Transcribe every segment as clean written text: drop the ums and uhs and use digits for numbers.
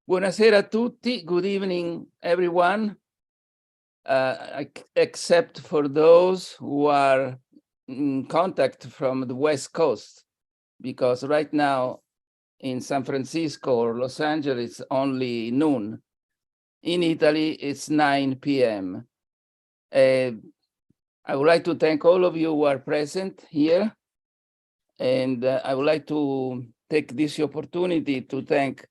Buonasera a tutti. Good evening, everyone, except for those who are in contact from the West Coast, because right now in San Francisco or Los Angeles, only noon. In Italy, it's 9 p.m. I would like to thank all of you who are present here. And I would like to take this opportunity to thank,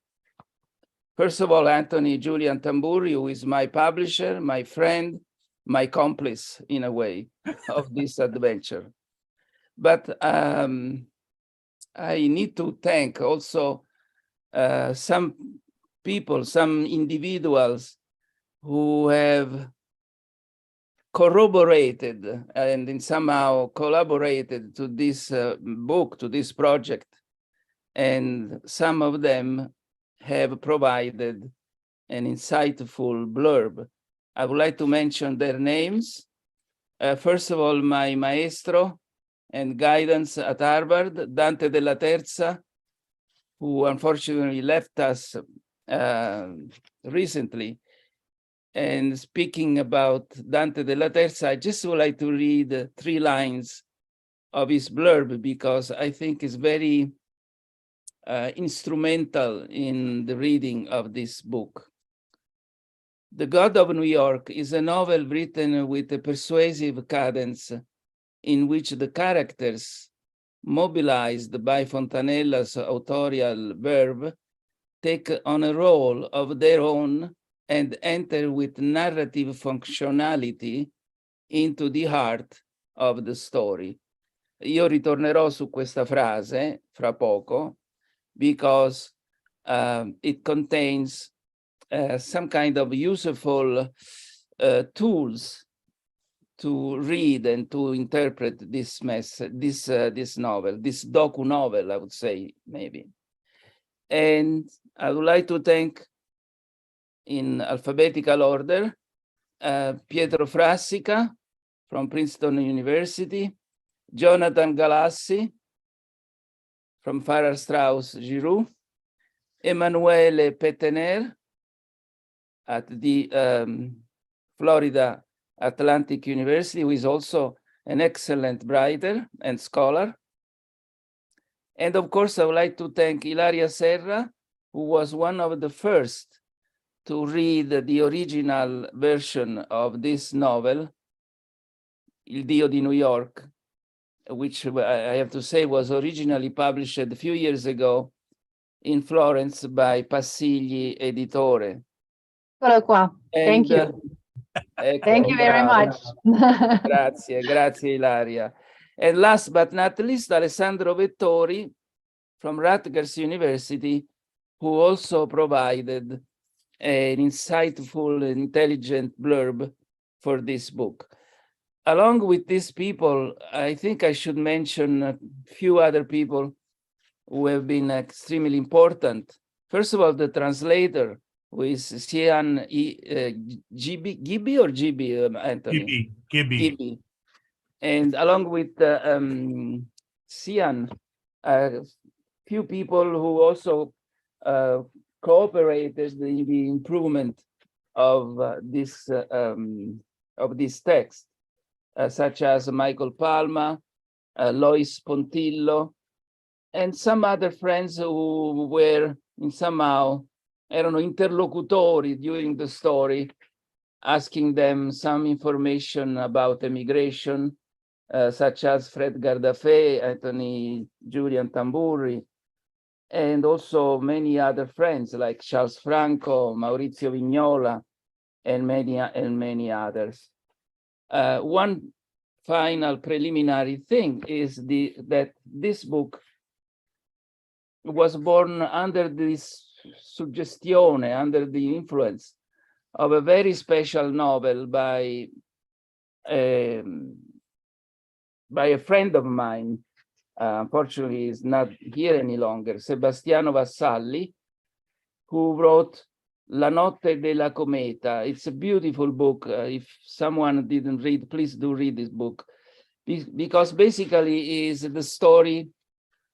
first of all, Anthony Tamburri, who is my publisher, my friend, my accomplice, in a way, of this adventure. But I need to thank also some people, some individuals who have corroborated and somehow collaborated to this book, to this project. And some of them have provided an insightful blurb. I would like to mention their names. First of all, my maestro and guidance at Harvard, Dante della Terza, who unfortunately left us recently. And speaking about Dante della Terza, I just would like to read 3 lines of his blurb because I think it's very instrumental in the reading of this book. The God of New York is a novel written with a persuasive cadence in which the characters, mobilized by Fontanella's authorial verve, take on a role of their own and enter with narrative functionality into the heart of the story. Io ritornerò su questa frase fra poco because it contains some kind of useful tools to read and to interpret this this novel, this docu-novel, I would say, maybe. And I would like to thank, in alphabetical order, Pietro Frassica from Princeton University, Jonathan Galassi from Farrar Straus Giroux, Emanuele Petener at the Florida Atlantic University, who is also an excellent writer and scholar. And of course, I would like to thank Ilaria Serra, who was one of the first to read the original version of this novel, Il Dio di New York, which I have to say was originally published a few years ago in Florence by Passigli Editore. Eccolo qua. Thank you. Ecco, thank you very much. Grazie Ilaria. And last but not least, Alessandro Vettori from Rutgers University, who also provided an insightful, intelligent blurb for this book. Along with these people, I think I should mention a few other people who have been extremely important. First of all, the translator, who is Sian Gibby or GB, Anthony? Gibby. And along with Sian, few people who also cooperated in the improvement of this text, such as Michael Palma, Lois Pontillo, and some other friends who were somehow, erano interlocutori during the story, asking them some information about immigration, such as Fred Gardafè, Anthony Tamburri, and also many other friends like Charles Franco, Maurizio Vignola, and many others. One final preliminary thing is that this book was born under this suggestione, under the influence of a very special novel by a friend of mine. Unfortunately, he's not here any longer, Sebastiano Vassalli, who wrote La Notte della Cometa. It's a beautiful book. If someone didn't read, please do read this book, because basically it is the story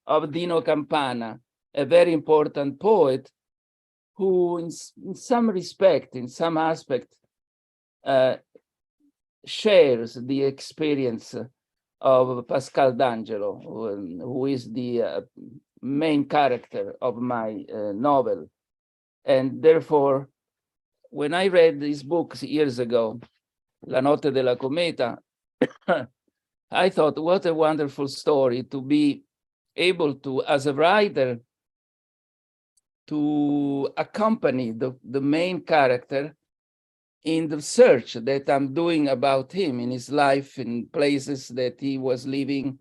of Dino Campana, a very important poet who in some respect, in some aspect, shares the experience of Pascal D'Angelo, who is the main character of my novel. And therefore, when I read these books years ago, La Notte della Cometa, I thought, what a wonderful story to be able to, as a writer, to accompany the main character in the search that I'm doing about him, in his life, in places that he was living,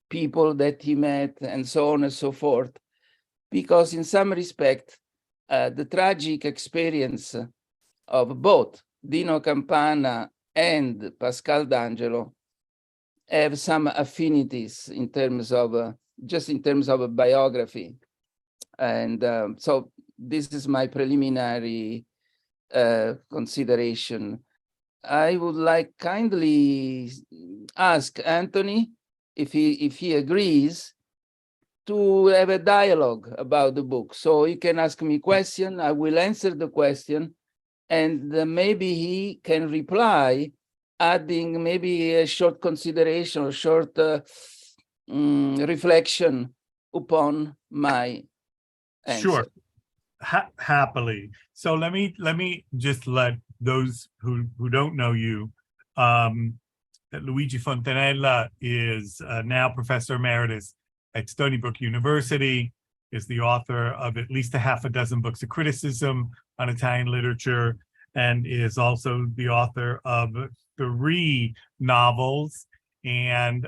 people that he met, and so on and so forth. Because in some respect, the tragic experience of both Dino Campana and Pascal D'Angelo have some affinities in terms of, just in terms of a biography. And so this is my preliminary consideration. I would like kindly ask Anthony if he agrees to have a dialogue about the book. So he can ask me question, I will answer the question, and maybe he can reply, adding maybe a short consideration or short reflection upon my answer. Sure. Happily. So let me just let those who don't know you, that Luigi Fontanella is now Professor Emeritus at Stony Brook University, is the author of at least a half a dozen books of criticism on Italian literature, and is also the author of 3 novels and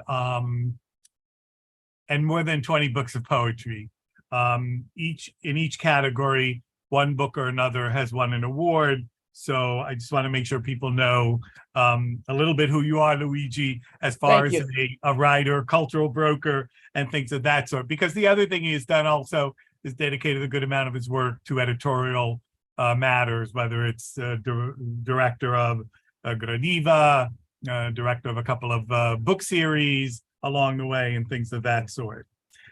more than 20 books of poetry. In each category, one book or another has won an award. So I just want to make sure people know a little bit who you are, Luigi, as far as a writer, cultural broker, and things of that sort. Because the other thing he's done also is dedicated a good amount of his work to editorial matters, whether it's director of Gradiva, director of a couple of book series along the way, and things of that sort.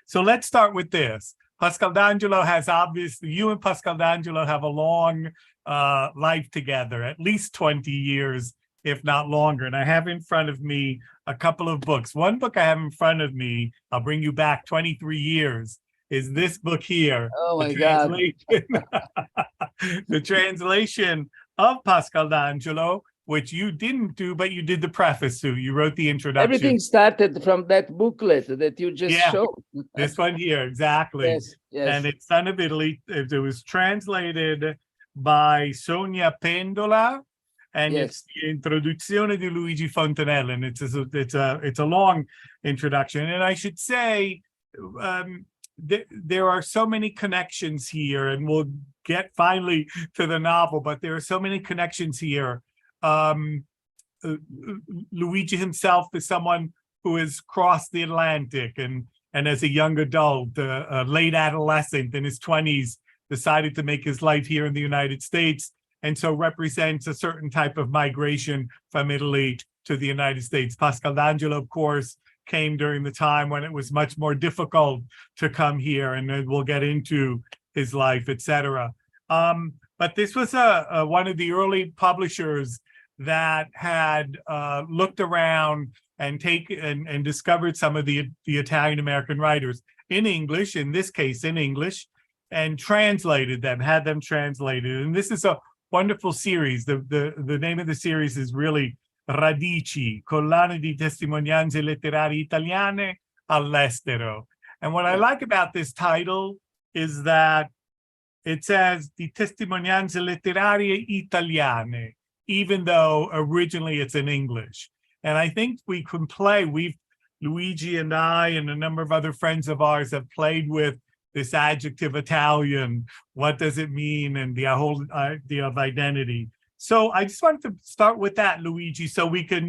So let's start with this. Pascal D'Angelo has obviously, you and Pascal D'Angelo have a long life together, at least 20 years, if not longer. And I have in front of me a couple of books. One book I have in front of me, I'll bring you back 23 years, is this book here. Oh my God. The translation of Pascal D'Angelo, which you didn't do, but you did the preface to. You wrote the introduction. Everything started from that booklet that you just showed. This one here, exactly. Yes, yes. And it's son of Italy. It was translated by Sonia Pendola, and it's the Introduzione di Luigi Fontanella, and it's a long introduction. And I should say, there are so many connections here, and we'll get finally to the novel, but there are so many connections here. Luigi himself is someone who has crossed the Atlantic, and as a young adult, a late adolescent in his 20s, decided to make his life here in the United States, and so represents a certain type of migration from Italy to the United States. Pascal D'Angelo, of course, came during the time when it was much more difficult to come here, and then we'll get into his life, etc. But this was one of the early publishers that had looked around and discovered some of the Italian American writers in English, in this case in English, and translated them, had them translated. And this is a wonderful series. The name of the series is really Radici, Collane di Testimonianze Letterarie Italiane all'estero. And what I like about this title is that it says Di Testimonianze Letterarie Italiane, even though originally it's in English. And I think we can play, Luigi and I and a number of other friends of ours have played with this adjective Italian. What does it mean? And the whole idea of identity. So I just wanted to start with that, Luigi, so we can,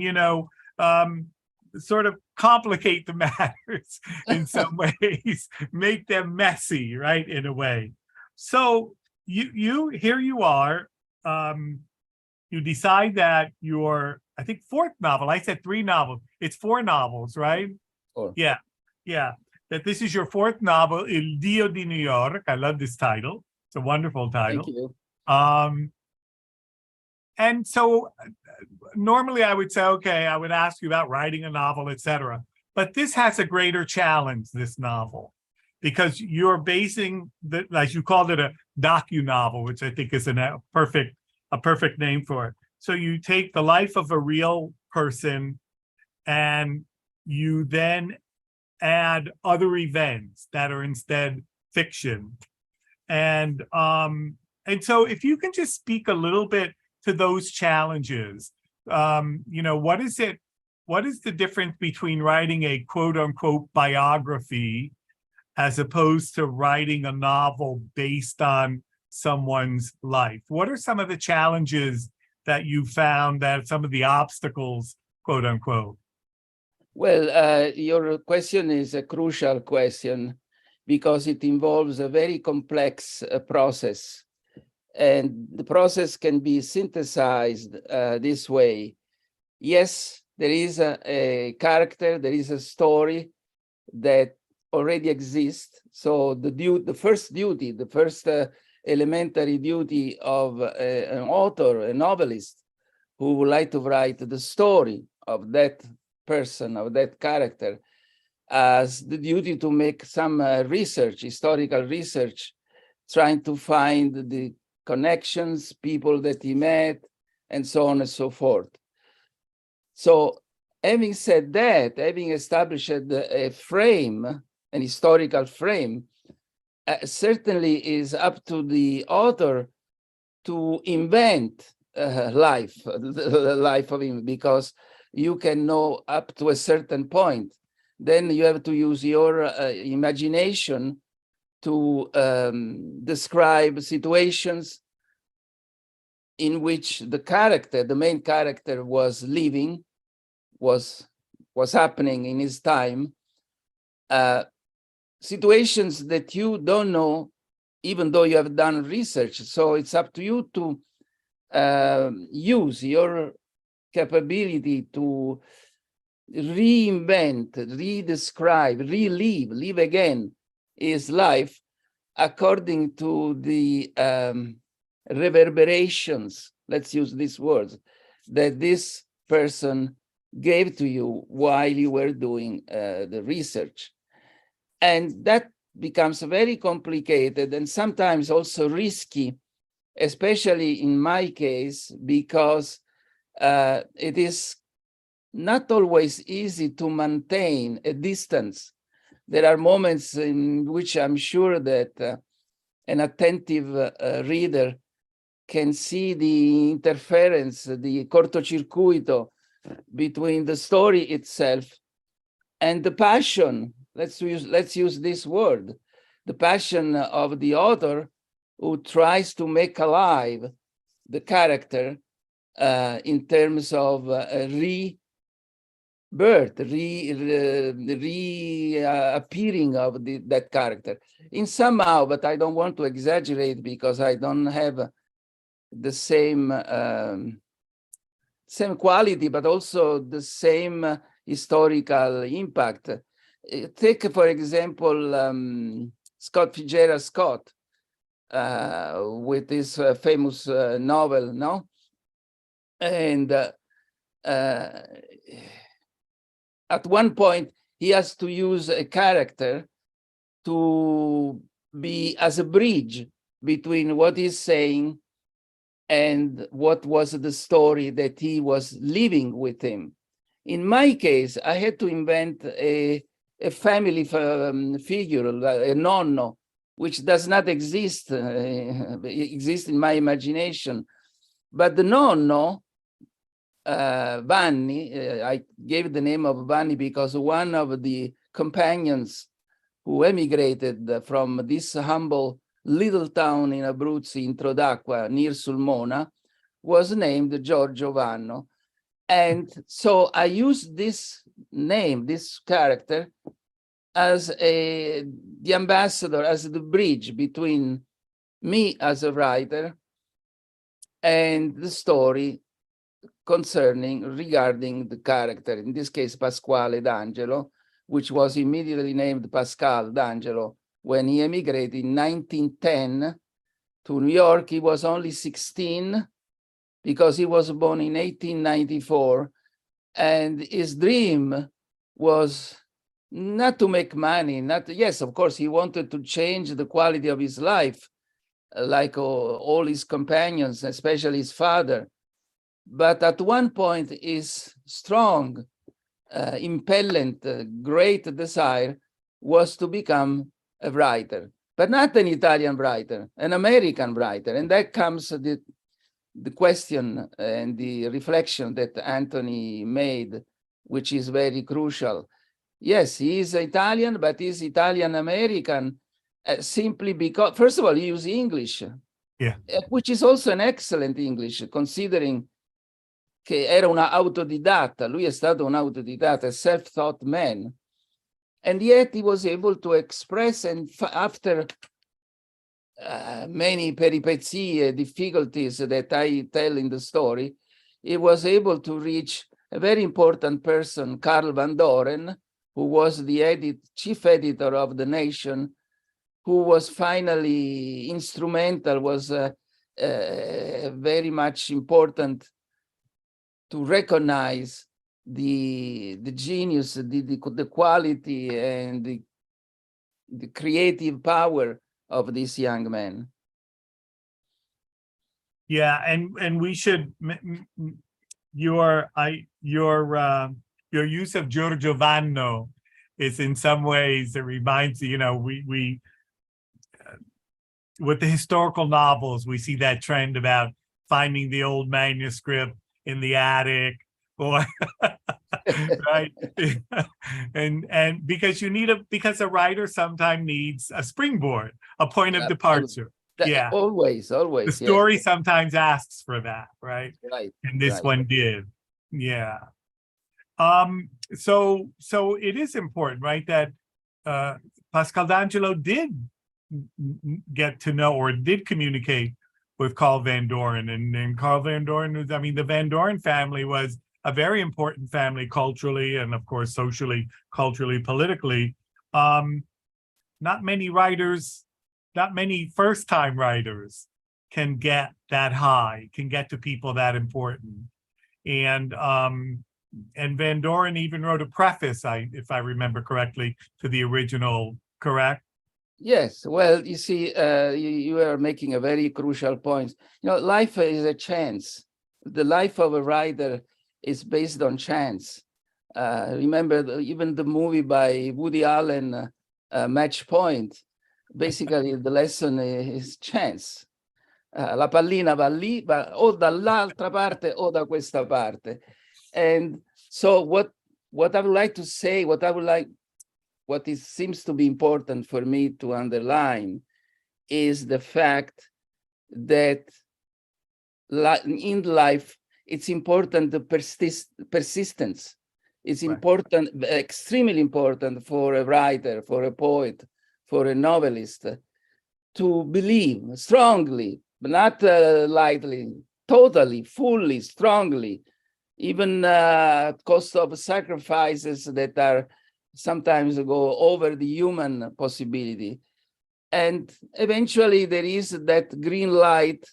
sort of complicate the matters in some ways, make them messy, right, in a way. So here you are, you decide that your, I think, 4th novel, I said 3 novels, it's 4 novels, right? 4. Yeah, that this is your 4th novel, Il Dio di New York. I love this title. It's a wonderful title. Thank you. And so normally I would say, okay, I would ask you about writing a novel, etc. But this has a greater challenge, this novel, because you're basing the, as you called it, a docu-novel, which I think is a perfect name for it. So you take the life of a real person and you then add other events that are instead fiction. And so if you can just speak a little bit to those challenges, what is the difference between writing a quote unquote biography as opposed to writing a novel based on someone's life? What are some of the challenges that you found, that some of the obstacles, quote unquote? Well, your question is a crucial question because it involves a very complex process. And the process can be synthesized this way. Yes, there is a character, there is a story that already exists. So the first duty, the first elementary duty of an author, a novelist, who would like to write the story of that person, of that character, as the duty to make some research, historical research, trying to find the connections, people that he met, and so on and so forth. So having said that, having established a frame, an historical frame, certainly is up to the author to invent the life of him, because you can know up to a certain point. Then you have to use your imagination to describe situations in which the character, the main character, was living, was happening in his time, situations that you don't know, even though you have done research. So it's up to you to use your capability to reinvent, redescribe, live again his life according to the reverberations, let's use these words, that this person gave to you while you were doing the research. And that becomes very complicated and sometimes also risky, especially in my case, because it is not always easy to maintain a distance. There are moments in which I'm sure that an attentive reader can see the interference, the cortocircuito between the story itself and the passion. Let's use this word, the passion of the author who tries to make alive the character in terms of rebirth, appearing of that character in somehow, but I don't want to exaggerate because I don't have the same quality, but also the same historical impact. Take, for example, Scott Fitzgerald Scott with his famous novel, no? And at one point, he has to use a character to be as a bridge between what he's saying and what was the story that he was living with him. In my case, I had to invent a family figure, a nonno, which does not exist, exist in my imagination. But the nonno, Vanni, I gave the name of Vanni because one of the companions who emigrated from this humble little town in Abruzzi, in Trodacqua, near Sulmona, was named Giorgio Vanno. And so I used this name, this character, as the ambassador, as the bridge between me as a writer and the story regarding the character, in this case, Pasquale D'Angelo, which was immediately named Pascal D'Angelo when he emigrated in 1910 to New York. He was only 16 because he was born in 1894. And his dream was not to make money, yes, of course, he wanted to change the quality of his life, like all his companions, especially his father. But at one point, his strong, impellent, great desire was to become a writer, but not an Italian writer, an American writer. And that comes the question and the reflection that Anthony made, which is very crucial. Yes, he is Italian, but he's Italian-American simply because, first of all, he uses English, which is also an excellent English, considering che era una autodidatta. Lui è stato un autodidatta, a self-taught man. And yet he was able to express, and after many peripetzie, difficulties that I tell in the story, he was able to reach a very important person, Karl Van Doren, who was the chief editor of The Nation, who was finally instrumental, was very much important to recognize the genius, the quality, and the creative power of this young man. Yeah, and we should your use of Giorgio Vanno is in some ways, it reminds you know, we with the historical novels, we see that trend about finding the old manuscript in the attic, or right. and because because a writer sometimes needs a springboard, a point of departure. Yeah, always the story sometimes asks for that, right? And this one did. Yeah. So it is important, right, that Pascal D'Angelo did get to know, or did communicate with Carl Van Doren, and Carl Van Doren was, I mean, the Van Doren family was a very important family culturally, and of course socially, culturally, politically. Not many writers, not many first-time writers can get that high, can get to people that important. And Van Doren even wrote a preface, if I remember correctly, to the original, correct? Yes, well, you see, you are making a very crucial point. You know, life is a chance. The life of a writer is based on chance. Remember, even the movie by Woody Allen, Match Point, basically the lesson is chance. La pallina va lì, va o dall'altra parte o da questa parte. And so what I would like to say, what seems to be important for me to underline is the fact that in life, it's important the persistence. It's important, extremely important for a writer, for a poet, for a novelist, to believe strongly, but not lightly, totally, fully, strongly, even at cost of sacrifices that are sometimes go over the human possibility. And eventually there is that green light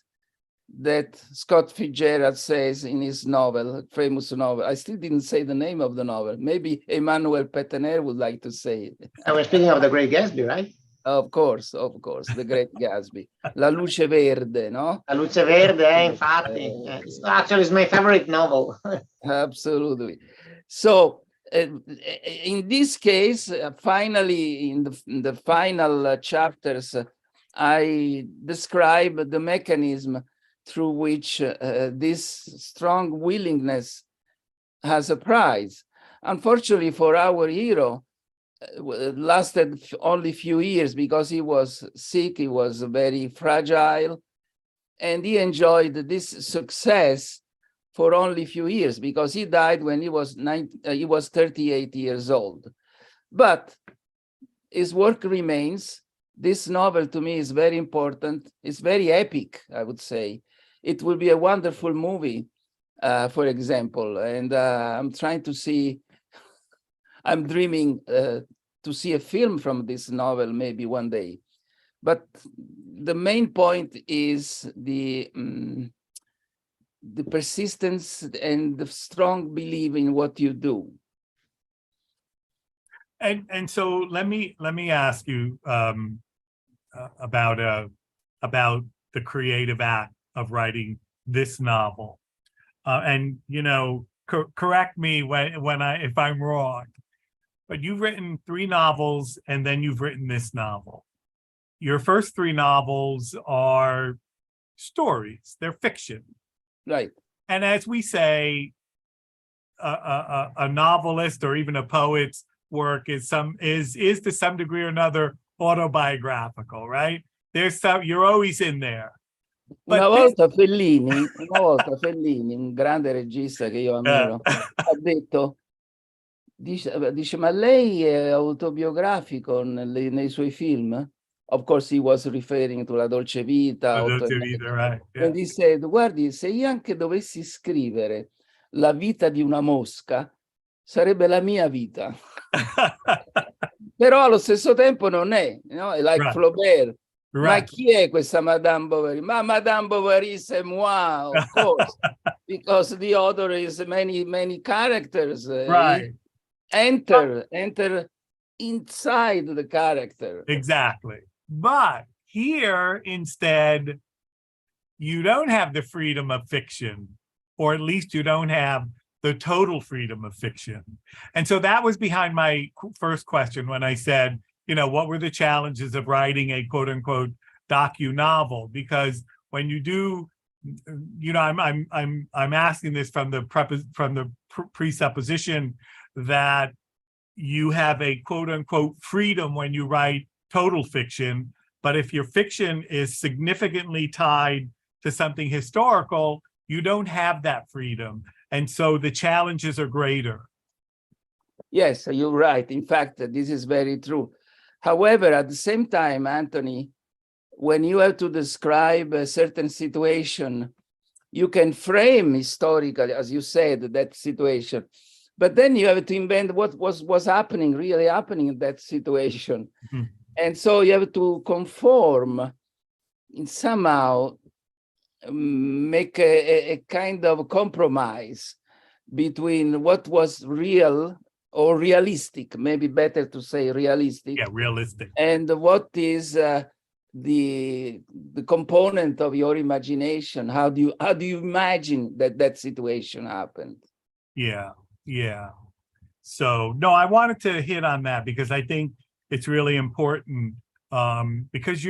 that Scott Fitzgerald says in his novel, famous novel. I still didn't say the name of the novel. Maybe Emmanuel Petener would like to say it. And we're speaking of The Great Gatsby, right? Of course, The Great Gatsby. La luce verde, no? La luce verde, infatti. Actually, it's my favorite novel. Absolutely. So in this case, finally, in the final chapters, I describe the mechanism through which this strong willingness has a price. Unfortunately for our hero, lasted only a few years because he was sick, he was very fragile, and he enjoyed this success for only a few years because he died when he was 38 years old. But his work remains. This novel to me is very important. It's very epic, I would say. It will be a wonderful movie, for example, and I'm trying to see, I'm dreaming to see a film from this novel maybe one day. But the main point is the persistence and the strong belief in what you do. And so let me ask you about the creative act of writing this novel. And you know, correct me if I'm wrong, but you've written 3 novels and then you've written this novel. Your first 3 novels are stories; they're fiction. Right. And as we say, a novelist or even a poet's work is to some degree or another autobiographical, right? You're always in there. Una volta Fellini, un grande regista che io ammiro, ha detto, dice, ma lei è autobiografico nei suoi film? Of course, he was referring to La Dolce Vita. Right? Yeah. And he said, guardi, se io anche dovessi scrivere la vita di una mosca, sarebbe la mia vita. Però allo stesso tempo non è, no? Like Right. Flaubert. Right. Ma chi è questa Madame Bovary? Ma Madame Bovary c'est moi, of course, because the author is many characters. Right. Enter inside the character. Exactly. But here, instead, you don't have the freedom of fiction, or at least you don't have the total freedom of fiction. And so that was behind my first question when I said, you know, what were the challenges of writing a quote unquote docu-novel? Because when you do, you know, I'm asking this from the presupposition that you have a quote unquote freedom when you write total fiction, but if your fiction is significantly tied to something historical, you don't have that freedom. And so the challenges are greater. Yes, you're right. In fact, this is very true. However, at the same time, Anthony, when you have to describe a certain situation, you can frame historically, as you said, that situation. But then you have to invent what was happening, really happening in that situation. Mm-hmm. And so you have to conform in somehow make a kind of compromise between what was real or realistic, maybe better to say realistic. Yeah, realistic. And what is the component of your imagination? How do you imagine that situation happened? Yeah. So no, I wanted to hit on that because I think it's really important because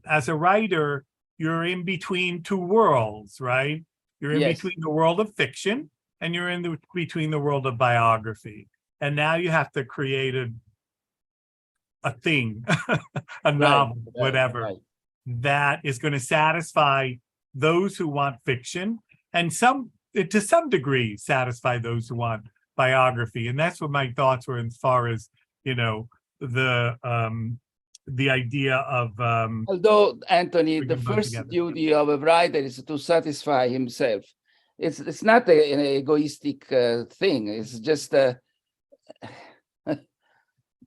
as a writer, you're in between 2 worlds, right? You're in between the world of fiction and you're in between the world of biography. And now you have to create a thing, a novel, whatever, that is going to satisfy those who want fiction and to some degree satisfy those who want biography. And that's what my thoughts were as far as, you know, the idea of although Anthony, the first duty of a writer is to satisfy himself. It's not an egoistic thing. It's just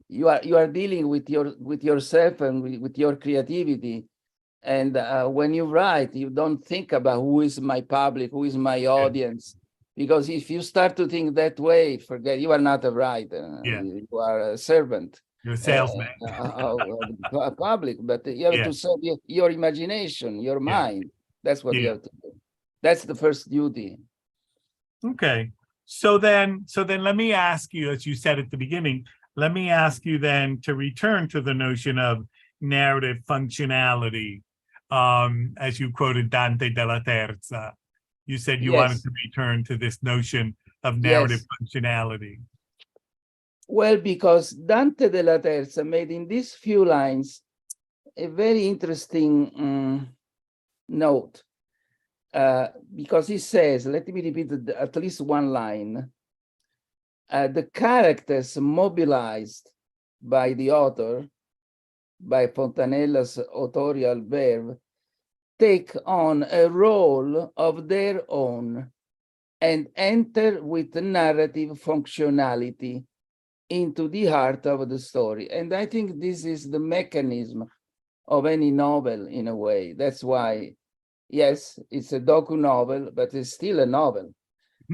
you are dealing with yourself and with your creativity. And when you write, you don't think about who is my public, who is my audience, because if you start to think that way, forget, you are not a writer. You are a servant. You're a salesman. Public, but you have to serve your imagination, your mind. That's what you have to do. That's the first duty. Okay. So then let me ask you, as you said at the beginning, let me ask you then to return to the notion of narrative functionality. As you quoted Dante della Terza, you said you wanted to return to this notion of narrative functionality. Well, because Dante della Terza made in these few lines a very interesting note, because he says, let me repeat at least one line, the characters mobilized by the author, by Fontanella's authorial verve, take on a role of their own and enter with narrative functionality into the heart of the story. And I think this is the mechanism of any novel in a way. That's why, yes, it's a docu novel, but it's still a novel.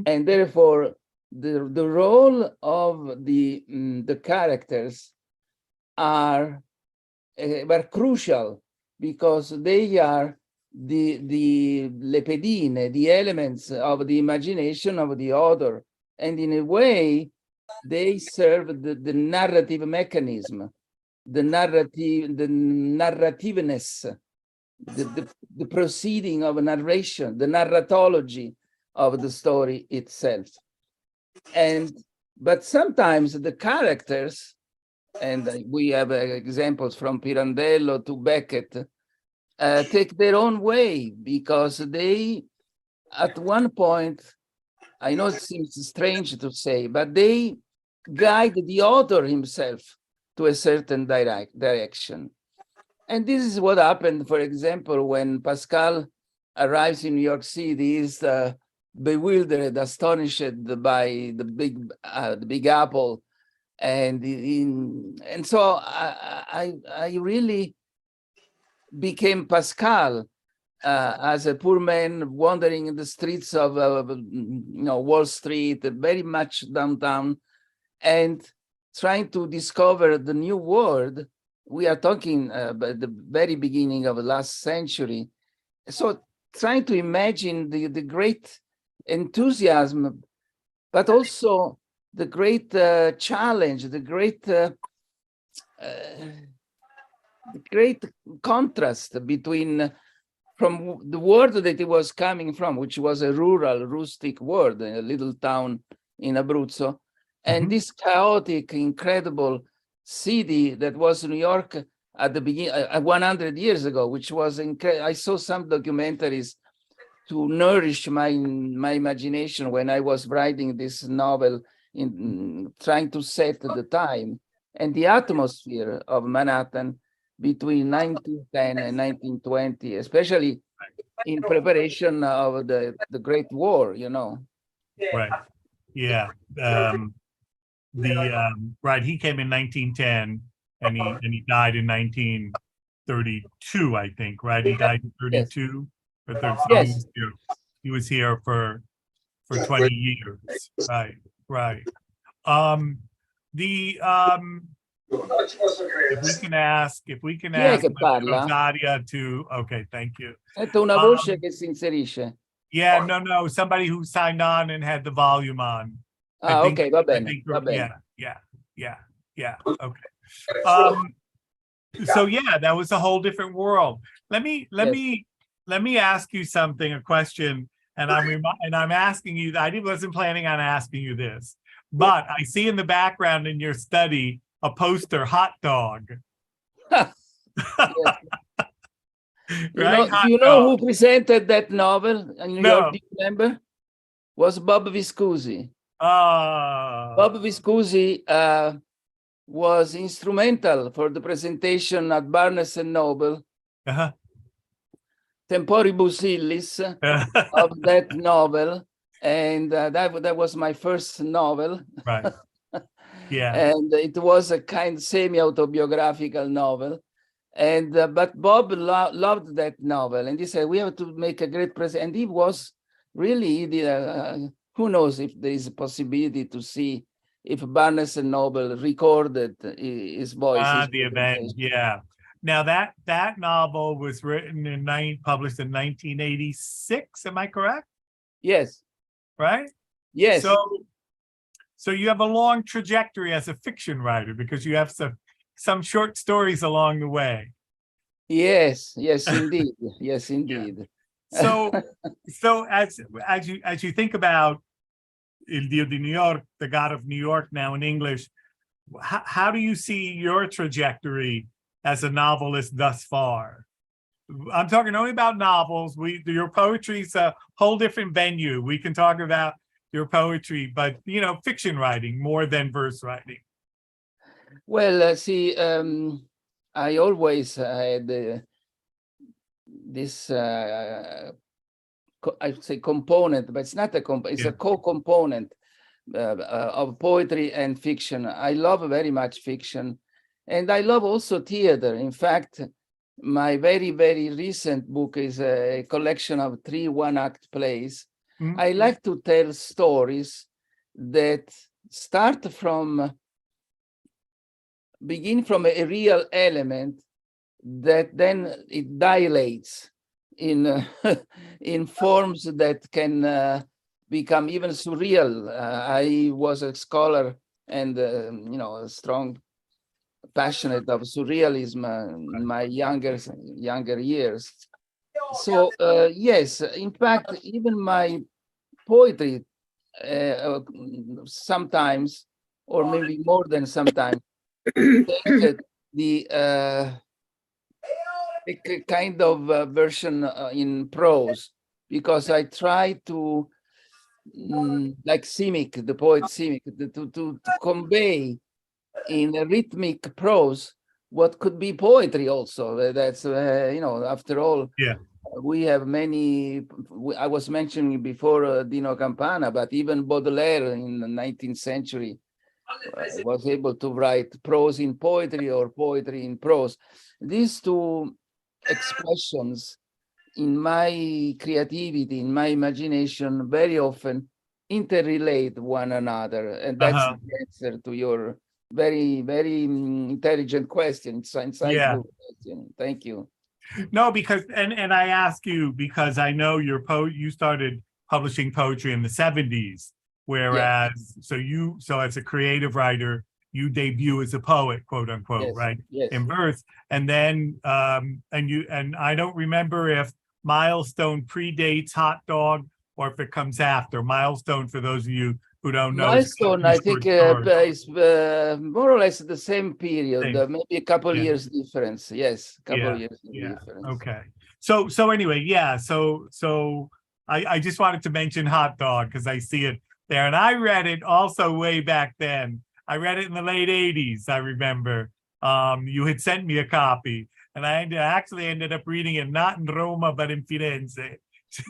And therefore, the role of the characters are crucial, because they are the lepedine, the elements of the imagination of the author, and in a way they serve the narrative mechanism, the narrativeness, the proceeding of a narration, the narratology of the story itself. But sometimes the characters, and we have examples from Pirandello to Beckett, take their own way, because they, at one point, I know it seems strange to say, but they guide the author himself to a certain direction. And this is what happened, for example, when Pascal arrives in New York City. He's bewildered, astonished by the Big Apple, and so I really became Pascal as a poor man wandering in the streets of Wall Street, very much downtown, and trying to discover the new world. We are talking about the very beginning of the last century. So trying to imagine the great enthusiasm, but also the great challenge, the great contrast between from the world that it was coming from, which was a rural, rustic world, a little town in Abruzzo, and this chaotic, incredible city that was New York at the beginning, 100 years ago, which was incredible. I saw some documentaries to nourish my imagination when I was writing this novel, in trying to set the time and the atmosphere of Manhattan between 1910 and 1920, especially in preparation of the Great War, Right. Yeah. Right. He came in 1910 and he died in 1932, I think. Right. He died in 32. Yes. Yes. He was here for 20 years. Right. Right. If we can ask Rosaria to, okay, thank you. Sento una voce che si inserisce. Yeah, no, somebody who signed on and had the volume on. Okay, va bene, va bene. Yeah, okay. So yeah, that was a whole different world. Let me ask you something, a question, and I'm asking you, I wasn't planning on asking you this, but I see in the background in your study a poster, hot dog. Yes. Right? Do you know who presented that novel in New York? Do you remember? Was Bob Viscusi. Bob Viscusi was instrumental for the presentation at Barnes and Noble, Temporibus Illis, of that novel, and that was my first novel. Right. Yeah. And it was a kind semi-autobiographical novel. And but Bob loved that novel, and he said, we have to make a great present. And he was really, who knows if there is a possibility to see if Barnes and Noble recorded his voice. The event, yeah. Now that novel was written published in 1986. Am I correct? Yes. Right? Yes. So you have a long trajectory as a fiction writer, because you have some short stories along the way. Yes, indeed. Yes, indeed. So as you think about Il Dio di New York, the God of New York, now in English, how do you see your trajectory as a novelist thus far? I'm talking only about novels. Your poetry's a whole different venue. We can talk about your poetry, but fiction writing more than verse writing. Well, see, I always had this, I'd say component, but it's not a it's a co-component of poetry and fiction. I love very much fiction, and I love also theater. In fact, my very, very recent book is a collection of 3 one-act plays. Mhm. I like to tell stories that start from, begin from a real element that then it dilates in in forms that can become even surreal. I was a scholar and a strong passionate of surrealism in my younger years. So yes, in fact, even my poetry sometimes, or maybe more than sometimes, take the a kind of version in prose, because I try to, like Simic, the poet Simic, to convey in a rhythmic prose what could be poetry also. That's, after all, Yeah. we have many, I was mentioning before Dino Campana, but even Baudelaire in the 19th century was able to write prose in poetry or poetry in prose. These two expressions in my creativity, in my imagination, very often interrelate one another. And that's Uh-huh. the answer to your very, very intelligent question, insightful Yeah. question. Thank you. No, because and I ask you because I know you started publishing poetry in the 70s, whereas so as a creative writer, you debut as a poet, quote unquote, Yes, right? yes. In verse. And then and I don't remember if Milestone predates Hot Dog or if it comes after. Milestone, for those of you who don't know, Milestone, I think, is more or less the same period, Same. maybe a couple Yeah. years difference. Yes, couple Yeah, years yeah. difference. Okay. So anyway, yeah. So I just wanted to mention Hot Dog because I see it there, and I read it also way back then. I read it in the late 80s. I remember. You had sent me a copy, and I actually ended up reading it not in Roma but in Firenze.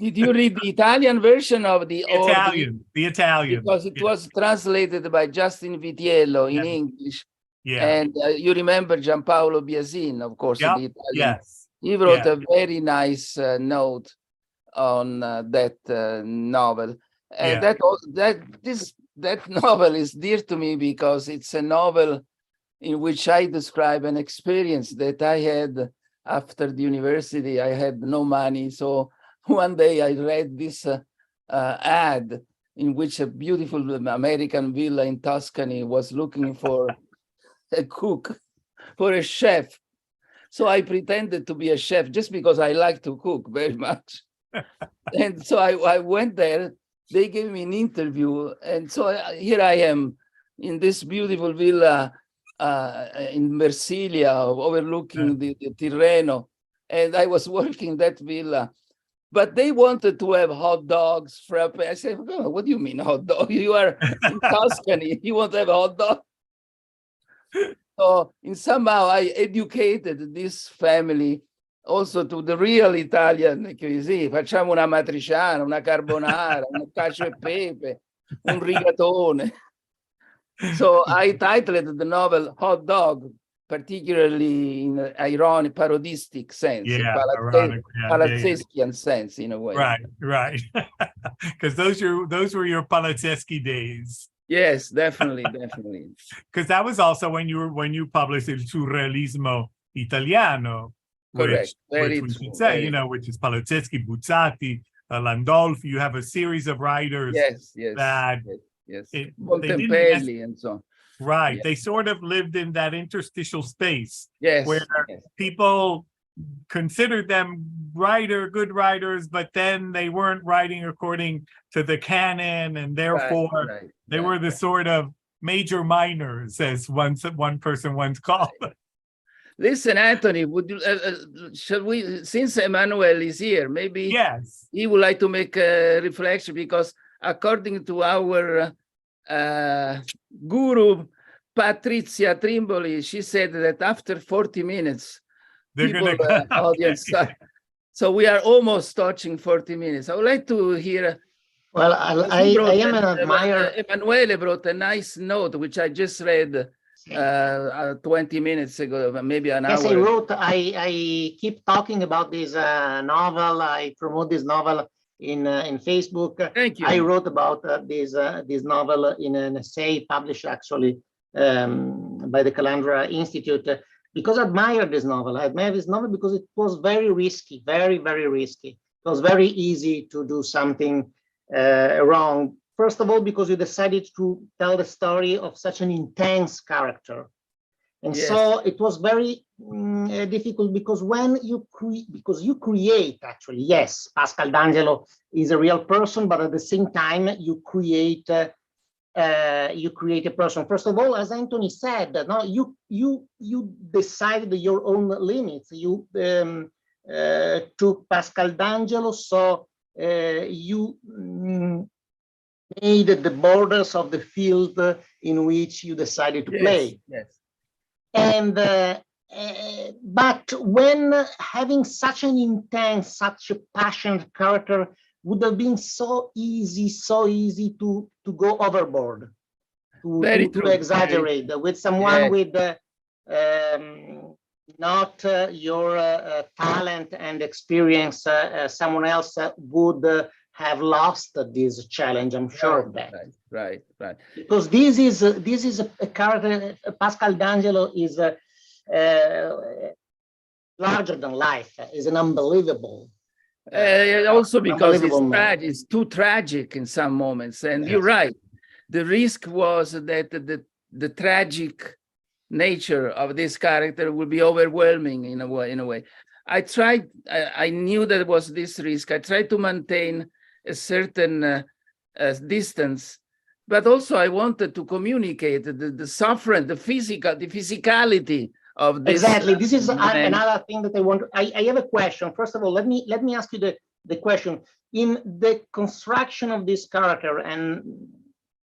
Did you read the Italian version of the Italian, the Italian, because it was translated by Justin Vitiello in Yeah. English. yeah, And you remember Giampaolo Biasin, of course, Yep. the Italian. yes, He wrote Yeah. a very nice note on that novel. And Yeah. that novel is dear to me because it's a novel in which I describe an experience that I had after the university. I had no money, so one day I read this ad in which a beautiful American villa in Tuscany was looking for a cook, for a chef. So I pretended to be a chef just because I like to cook very much. And so I went there. They gave me an interview. And so here I am in this beautiful villa in Versilia, overlooking the Tirreno. And I was working that villa. But they wanted to have hot dogs, frappe. I said, oh, what do you mean hot dog? You are in Tuscany. You want to have a hot dog? So somehow I educated this family also to the real Italian cuisine. Facciamo una matriciana, una carbonara, un cacio e pepe, un rigatone. So I titled the novel Hot Dog, particularly in an ironic, parodistic sense, ironic, Palazzeskian sense in a way. Right. Because those were your Palazeschi days. Yes, definitely. Because that was also when you published Il Surrealismo Italiano, Correct. which we should say, which is Palazeschi, Buzzati, Landolfi. You have a series of writers. Yes. That yes. Montempelli and so on. Right. Yes. They sort of lived in that interstitial space. Yes. Where people considered them good writers, but then they weren't writing according to the canon, and therefore they were the sort of major minors, as one person once called them. Listen, Anthony, would you, shall we, since Emmanuel is here, maybe he would like to make a reflection, because according to our guru, Patrizia Trimboli, she said that after 40 minutes, audience. So we are almost touching 40 minutes. I would like to hear. Well, I am an admirer. Emanuele brought a nice note, which I just read 20 minutes ago, maybe an Yes, hour. I keep talking about this novel. I promote this novel in Facebook. Thank you. I wrote about this novel in an essay published actually by the Calandra Institute because I admire this novel. I admire this novel because it was very risky, very, very risky. It was very easy to do something wrong. First of all, because you decided to tell the story of such an intense character. And Yes. so it was very difficult because when you create actually, yes, Pascal D'Angelo is a real person, but at the same time you create a person. First of all, as Anthony said, no, you decided your own limits. You took Pascal D'Angelo, so you made the borders of the field in which you decided to play. Yes. And but when having such an intense, such a passionate character would have been so easy to go overboard, to exaggerate with someone with not your talent and experience. Someone else would have lost this challenge. I'm sure of that. Right. Because this is a character. Pascal D'Angelo is larger than life. Is an unbelievable. Also because it's too tragic in some moments, and yes. You're right. The risk was that the tragic nature of this character would be overwhelming in a way. I knew that was this risk. I tried to maintain a certain distance, but also I wanted to communicate the suffering, the physicality of this. Exactly. This is another thing that I want. I have a question. First of all, let me ask you the question. In the construction of this character and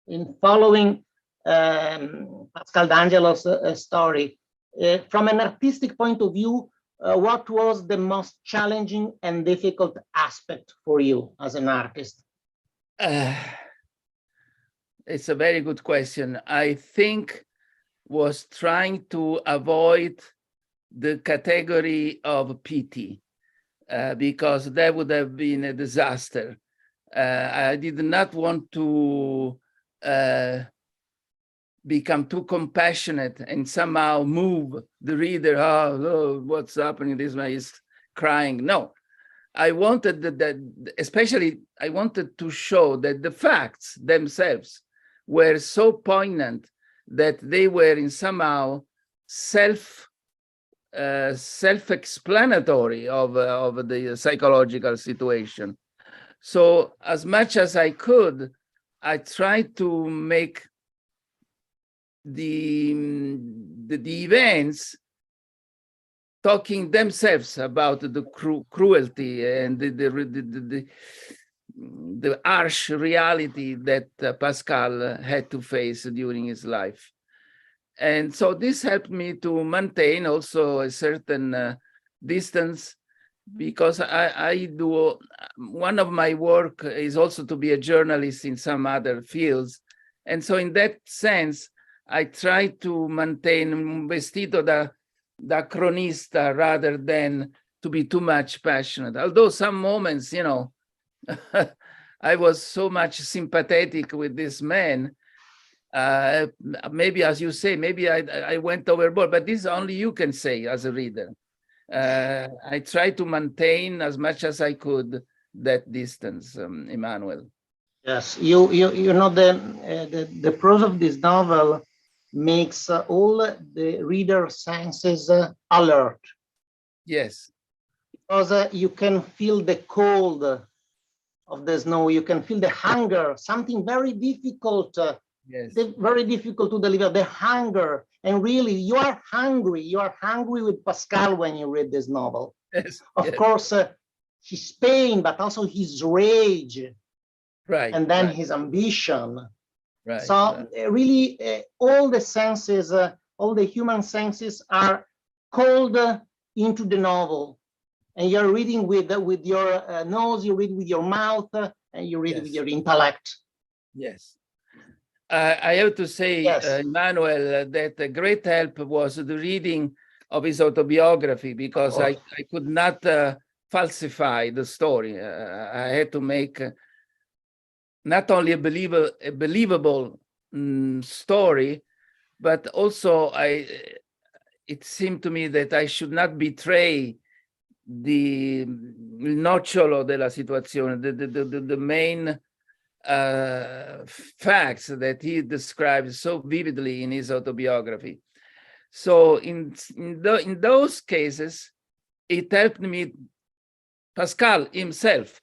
in following Pascal D'Angelo's story, from an artistic point of view, what was the most challenging and difficult aspect for you as an artist? It's a very good question. I think was trying to avoid the category of pity because that would have been a disaster. I did not want to become too compassionate and somehow move the reader. Oh, what's happening? This man is crying. No, I wanted that, especially I wanted to show that the facts themselves were so poignant that they were in somehow self-explanatory of the psychological situation. So as much as I could, I tried to make the events talking themselves about the cruelty and the harsh reality that Pascal had to face during his life. And so this helped me to maintain also a certain distance, because I do, one of my work is also to be a journalist in some other fields. And so in that sense, I try to maintain un vestito da cronista rather than to be too much passionate. Although some moments, you know, I was so much sympathetic with this man. Maybe, as you say, maybe I went overboard, but this only you can say as a reader. I try to maintain as much as I could that distance, Emmanuel. Yes, you know, the prose of this novel makes all the reader senses alert. Yes. Because you can feel the cold of the snow, you can feel the hunger, something very difficult, yes. Very difficult to deliver, the hunger. And really, you are hungry with Pascal when you read this novel. Yes. Of course, his pain, but also his rage. Right. And then his ambition. Right. So really, all the senses, all the human senses are called into the novel. And you're reading with your nose, you read with your mouth, and you read with your intellect. Yes. I have to say, Yes. Emmanuel, that a great help was the reading of his autobiography, because I could not falsify the story. I had to make not only a believable story, but also it seemed to me that I should not betray il nocciolo della situazione, the main facts that he describes so vividly in his autobiography. So in those cases, it helped me, Pascal himself,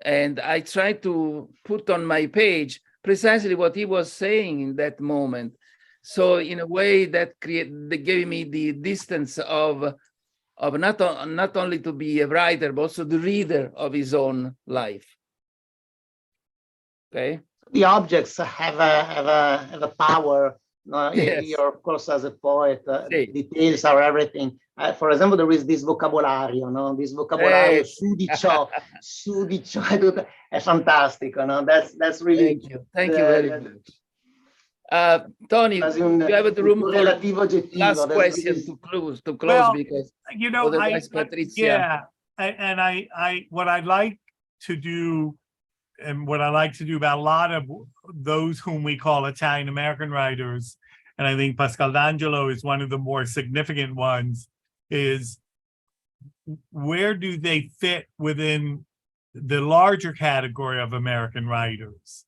and I tried to put on my page precisely what he was saying in that moment. So in a way that gave me the distance of not only to be a writer, but also the reader of his own life. Okay. The objects have a power. Yes. You're, of course, as a poet, Sì. details are everything. For example, there is this vocabolario, no? This vocabolario, su di ciò, è tutto, è fantastico, no? That's really. Thank you very much. Tony, you have the room for last question to close Well, because you know, otherwise Patrizia. yeah, and I what I'd like to do, and what I like to do about a lot of those whom we call Italian American writers, and I think Pascal D'Angelo is one of the more significant ones, is where do they fit within the larger category of American writers?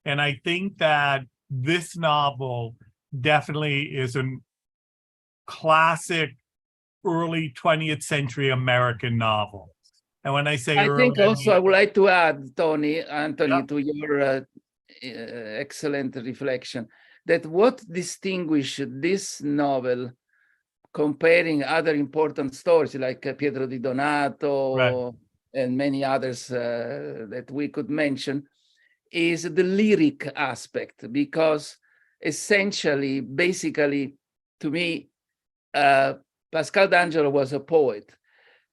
And I think that this novel definitely is a classic early 20th century American novel. And when I say I early, think also I would like to add, Anthony, Yeah. to your excellent reflection, that what distinguished this novel comparing other important stories like Pietro di Donato Right. and many others that we could mention is the lyric aspect, because essentially, basically, to me, Pascal D'Angelo was a poet,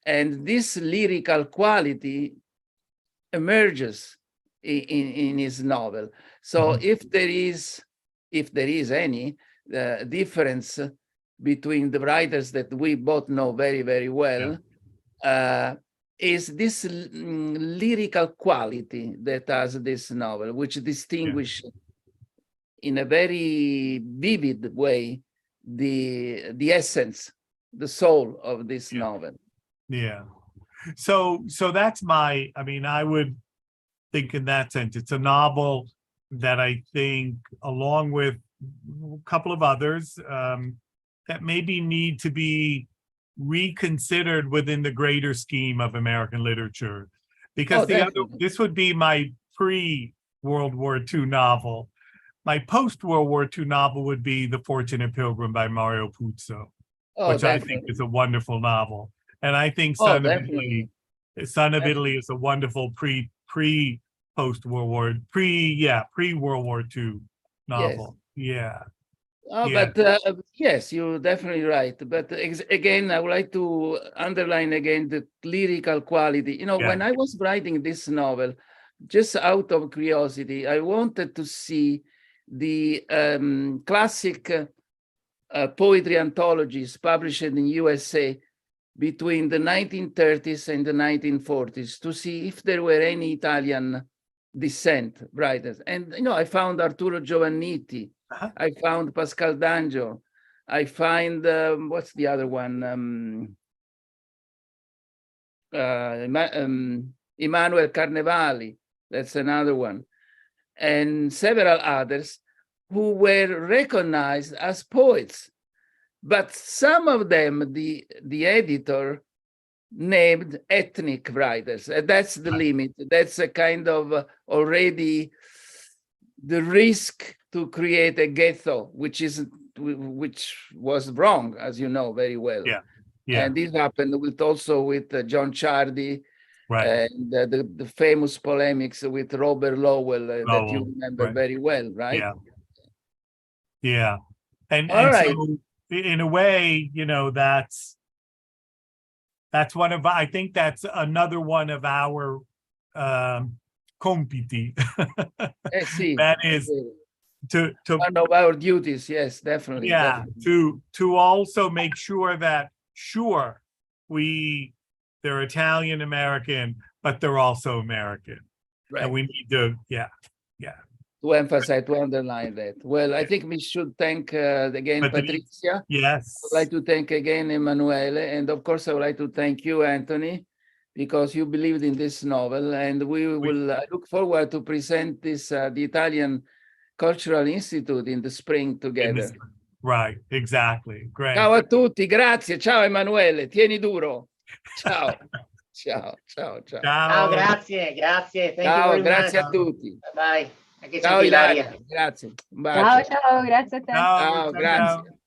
and this lyrical quality emerges in his novel. So if there is any difference between the writers that we both know very, very well, is this lyrical quality that has this novel, which distinguish in a very vivid way the essence, the soul of this novel. Yeah. So that's I mean, I would think in that sense, it's a novel that I think, along with a couple of others, that maybe need to be reconsidered within the greater scheme of American literature. Because this would be my pre-World War II novel. My post-World War II novel would be The Fortunate Pilgrim by Mario Puzo, which I think is a wonderful novel. And I think Son of Italy is a wonderful pre-post-World War, pre-World War II novel. Yes. But yes, you're definitely right. But again, I would like to underline again the lyrical quality. You know, when I was writing this novel, just out of curiosity, I wanted to see the classic poetry anthologies published in USA between the 1930s and the 1940s to see if there were any Italian descent writers. And, you know, I found Arturo Giovanniti, I found Pascal D'Angelo, I find, what's the other one? Emanuele Carnevali, that's another one. And several others who were recognized as poets. But some of them, the editor named ethnic writers. That's the limit. That's a kind of already the risk to create a ghetto, which was wrong, as you know very well. And this happened also with John Ciardi, and the famous polemics with Robert Lowell that you remember very well, right? And so in a way, you know, that's one of, I think that's another one of our compiti. one of our duties. Yes, definitely. Yeah, definitely. to also make sure that they're Italian American, but they're also American. Right. And we need to, To emphasize, to underline that. Well, I think we should thank again Patricia. Yes. I'd like to thank again Emanuele, and of course I would like to thank you, Anthony, because you believed in this novel, and we will look forward to present this the Italian Cultural Institute in the spring together. Right, exactly. Great. Ciao a tutti, grazie. Ciao Emanuele, tieni duro. Ciao. Ciao, ciao, ciao. Ciao, grazie, grazie. Thank you Ciao, very grazie much. a tutti. Bye. Anche Ciao Ilaria. Ilaria, grazie. Un Ciao, bacio. ciao, grazie a te. Ciao, grazie.